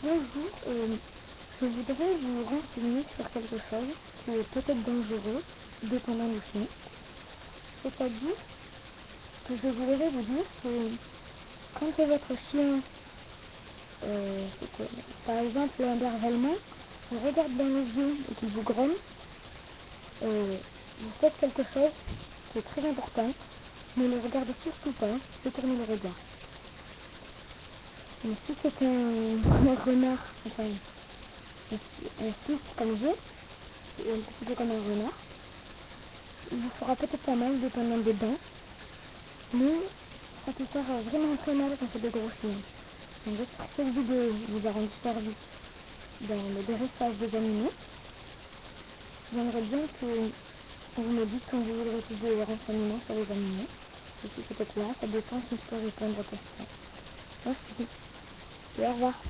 Bonjour, je voudrais vous renseigner sur quelque chose qui est peut-être dangereux, dépendant du chien. C'est-à-dire que je voudrais vous dire que quand votre chien, par exemple un berger allemand, vous regarde dans les yeux et qu'il vous grogne, vous faites quelque chose qui est très important. Ne le regardez surtout pas, détournez le regard. Mais si c'est un renard, enfin un fils comme j'ai, et un petit peu comme un renard, il vous fera peut-être pas mal dépendant des dents, mais ça peut faire vraiment très mal quand c'est de gros chiens. Donc j'espère que cette vidéo vous a rendu service dans le dressage des animaux. J'aimerais bien que vous me dites quand vous voudrez utiliser des renseignements sur les animaux. Et si c'est peut-être là, ça dépend si je peux répondre aux questions. Merci. Et au revoir.